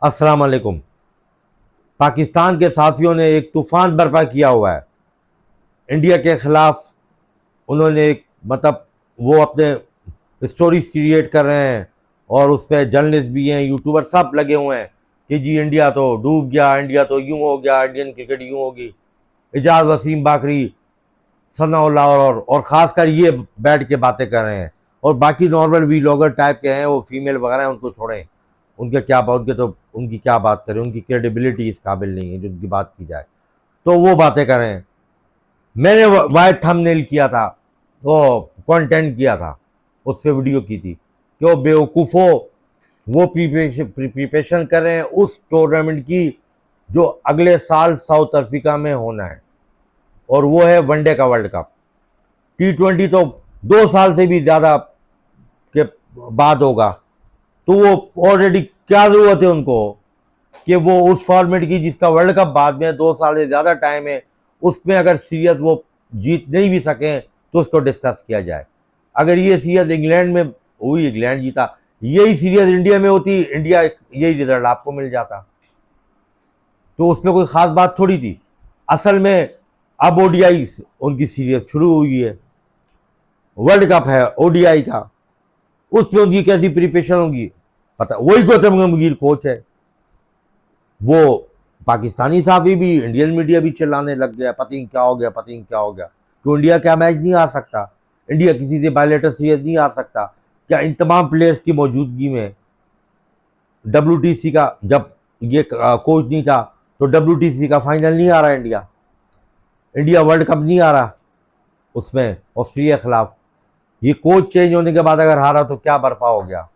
अस्सलाम वालेकुम। पाकिस्तान के साफियों ने एक तूफान बर्पा किया हुआ है इंडिया के खिलाफ। उन्होंने एक मतलब वो अपने स्टोरीज क्रिएट कर रहे हैं और उस पर जर्नलिस्ट भी हैं, यूट्यूबर सब लगे हुए हैं कि जी इंडिया तो डूब गया, इंडिया तो यूं हो गया, इंडियन क्रिकेट यूं होगी। एजाज वसीम बाकरी, सनाउल्लाह और ख़ासकर ये बैठ के बातें कर रहे हैं। और बाकी नॉर्मल वीलॉगर टाइप के हैं, वो फीमेल वगैरह हैं, उनको छोड़ें। उनके क्या बात, उनके तो उनकी क्या बात करें, उनकी क्रेडिबिलिटी इस काबिल नहीं है जो उनकी बात की जाए। तो वो बातें कर रहे हैं। मैंने वाइट थंबनेल किया था, वो कंटेंट किया था, उस पर वीडियो की थी कि वो बेवकूफ़ो वो प्रिपरेशन कर रहे हैं उस टूर्नामेंट की जो अगले साल साउथ अफ्रीका में होना है, और वो है वनडे का वर्ल्ड कप। T20 तो 2 साल से भी ज़्यादा के बाद होगा। तो वो ऑलरेडी क्या ज़रूरत है उनको कि वो उस फॉर्मेट की जिसका वर्ल्ड कप बाद में 2 साल से ज़्यादा टाइम है, उसमें अगर सीरीज वो जीत नहीं भी सकें तो उसको डिस्कस किया जाए। अगर ये सीरीज इंग्लैंड में हुई, इंग्लैंड जीता, यही सीरीज इंडिया में होती, इंडिया यही रिजल्ट आपको मिल जाता। तो उसमें कोई ख़ास बात थोड़ी थी। असल में अब ओडीआई उनकी सीरीज शुरू हुई है, वर्ल्ड कप है ओडीआई का, उसमें उनकी कैसी प्रिपरेशन होगी पता। वही गौतम गंभीर कोच है। वो पाकिस्तानी साफी भी, इंडियन मीडिया भी चिल्लाने लग गया, पता नहीं क्या हो गया, पता नहीं क्या हो गया। तो इंडिया क्या मैच नहीं आ सकता? इंडिया किसी से बायलेटर सीरीज नहीं आ सकता क्या? इन तमाम प्लेयर्स की मौजूदगी में WTC का जब ये कोच नहीं था तो WTC का फाइनल नहीं आ रहा इंडिया, इंडिया वर्ल्ड कप नहीं आ रहा उसमें ऑस्ट्रेलिया के खिलाफ। ये कोच चेंज होने के बाद अगर हारा तो क्या बर्पा हो गया?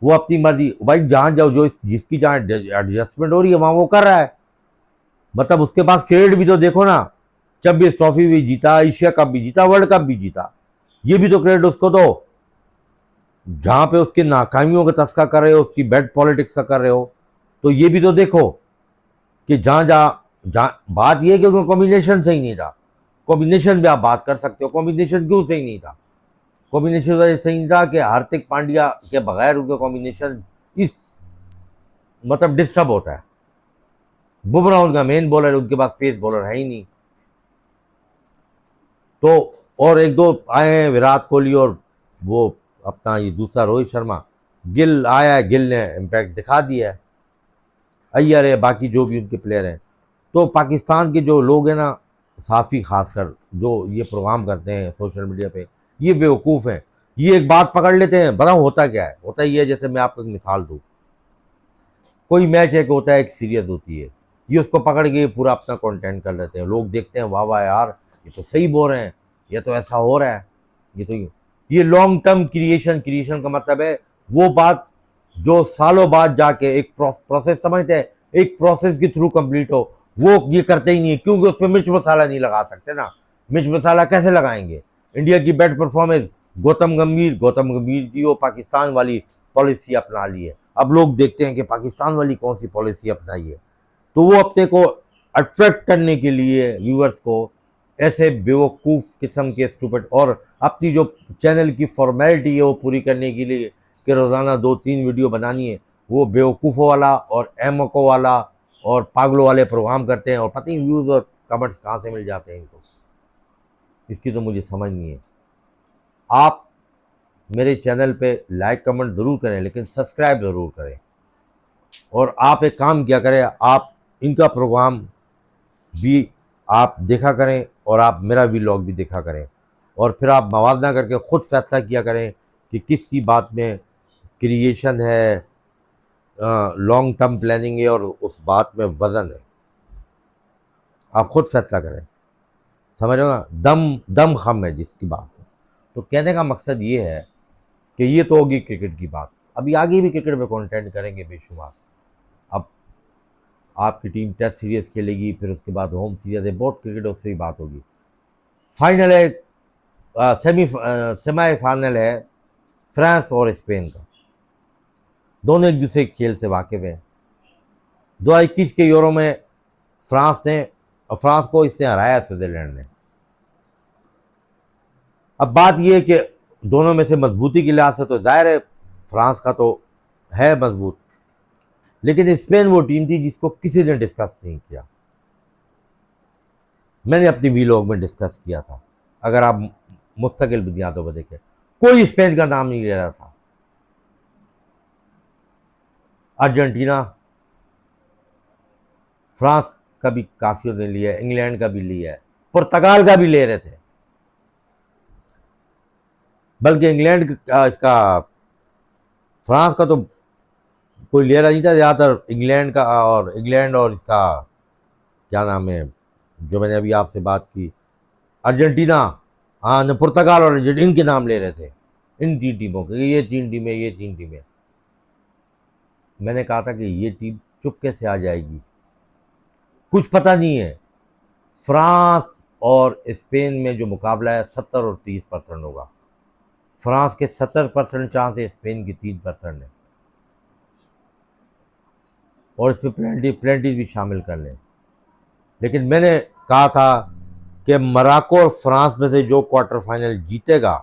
वो अपनी मर्जी, भाई जहां जाओ, जो जिसकी जहां एडजस्टमेंट हो रही है वहां वो कर रहा है। मतलब उसके पास क्रेडिट भी तो देखो ना, 26 ट्रॉफी भी जीता, एशिया कप भी जीता, वर्ल्ड कप भी जीता। ये भी तो क्रेडिट उसको दो। जहां पे उसकी नाकामियों का तस्करा कर रहे हो, उसकी बैड पॉलिटिक्स का कर रहे हो, तो ये भी तो देखो कि जहां जहां जहां बात यह है कि उनका कॉम्बिनेशन सही नहीं था। कॉम्बिनेशन भी आप बात कर सकते हो, कॉम्बिनेशन क्यों सही नहीं था? कॉम्बिनेशन सही नहीं था कि हार्दिक पांड्या के बगैर उनका कॉम्बिनेशन इस मतलब डिस्टर्ब होता है। बुमराह उनका मेन बॉलर है, उनके पास पेस बॉलर है ही नहीं। तो और एक दो आए हैं, विराट कोहली और वो अपना ये दूसरा रोहित शर्मा। गिल आया है, गिल ने इम्पैक्ट दिखा दिया है। अय्यर है, बाकी जो भी उनके प्लेयर हैं। तो पाकिस्तान के जो लोग हैं ना, साफ़ी खासकर जो ये प्रोग्राम करते हैं सोशल मीडिया पे, ये बेवकूफ़ हैं। ये एक बात पकड़ लेते हैं, बताओ होता क्या है? होता ये है, जैसे मैं आपको एक मिसाल दूँ, कोई मैच एक होता है, एक सीरीज होती है, ये उसको पकड़ के पूरा अपना कंटेंट कर लेते हैं। लोग देखते हैं, वाह वाह यार, ये तो सही बोल रहे हैं, ये तो ऐसा हो रहा है, ये तो ये लॉन्ग टर्म क्रिएशन। क्रिएशन का मतलब है वो बात जो सालों बाद जाके एक प्रोसेस, समझते हैं, एक प्रोसेस के थ्रू कंप्लीट हो। वो ये करते ही नहीं है, क्योंकि उसमें मिर्च मसाला नहीं लगा सकते ना। मिर्च मसाला कैसे लगाएंगे? इंडिया की बैट परफॉर्मेंस, गौतम गंभीर जी वो पाकिस्तान वाली पॉलिसी अपना ली है। अब लोग देखते हैं कि पाकिस्तान वाली कौन सी पॉलिसी अपनाई है, तो वो अपने को अट्रैक्ट करने के लिए व्यूअर्स को ऐसे बेवकूफ़ किस्म के स्टूपिड, और अपनी जो चैनल की फॉर्मेलिटी है वो पूरी करने के लिए कि रोज़ाना 2-3 वीडियो बनानी है, वो बेवकूफ़ों वाला और एमको वाला और पागलों वाले प्रोग्राम करते हैं, और पता नहीं व्यूज़ और कमेंट्स कहाँ से मिल जाते हैं इनको, इसकी तो मुझे समझ नहीं है। आप मेरे चैनल पे लाइक कमेंट ज़रूर करें, लेकिन सब्सक्राइब ज़रूर करें। और आप एक काम किया करें, आप इनका प्रोग्राम भी आप देखा करें और आप मेरा व्लॉग भी देखा करें, और फिर आप मवाजना करके ख़ुद फैसला किया करें कि किसकी बात में क्रिएशन है, लॉन्ग टर्म प्लानिंग है, और उस बात में वज़न है। आप खुद फैसला करें, समझ रहे हो ना? दम दम खम है जिसकी बात है। तो कहने का मकसद ये है कि ये तो होगी क्रिकेट की बात, अभी आगे भी क्रिकेट में कंटेंट करेंगे बेशुमार। अब आपकी टीम टेस्ट सीरीज खेलेगी, फिर उसके बाद होम सीरीज है, बहुत क्रिकेट उससे ही बात होगी। फाइनल है, सेमीफाइनल है फ्रांस और स्पेन का। दोनों एक दूसरे खेल से वाकिफ हैं। 2021 के यूरो में फ्रांस को इसने हराया, स्विट्जरलैंड ने। अब बात यह है कि दोनों में से मजबूती के लिहाज से तो जाहिर है फ्रांस का तो है मजबूत, लेकिन स्पेन वो टीम थी जिसको किसी ने डिस्कस नहीं किया। मैंने अपनी वीलॉग में डिस्कस किया था, अगर आप मुस्तकिल बुनियादों पर देखें, कोई स्पेन का नाम नहीं ले रहा था। अर्जेंटीना, फ्रांस का भी काफियों ने लिया है, इंग्लैंड का भी लिया है, पुर्तगाल का भी ले रहे थे, बल्कि इंग्लैंड का, इसका फ्रांस का तो कोई ले रहा नहीं था, ज़्यादातर इंग्लैंड और इसका क्या नाम है जो मैंने अभी आपसे बात की, अर्जेंटीना, हाँ न, पुर्तगाल और अर्जेंटीना, इनके नाम ले रहे थे, इन 3 टीमों के, ये 3 टीमें, ये 3 टीमें। मैंने कहा था कि ये टीम चुपके से आ जाएगी, कुछ पता नहीं है। फ्रांस और स्पेन में जो मुकाबला है 70 और 30% होगा। फ्रांस के 70% चांस है, स्पेन की 3% है, और इसमें प्लेंटीज भी शामिल कर लें। लेकिन मैंने कहा था कि मोरक्को और फ्रांस में से जो क्वार्टर फाइनल जीतेगा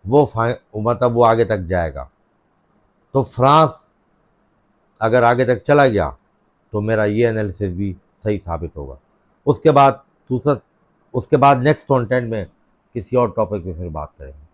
वो आगे तक जाएगा। तो फ्रांस अगर आगे तक चला गया तो मेरा ये एनालिसिस भी सही साबित होगा। उसके बाद नेक्स्ट कंटेंट में किसी और टॉपिक पे फिर बात करेंगे।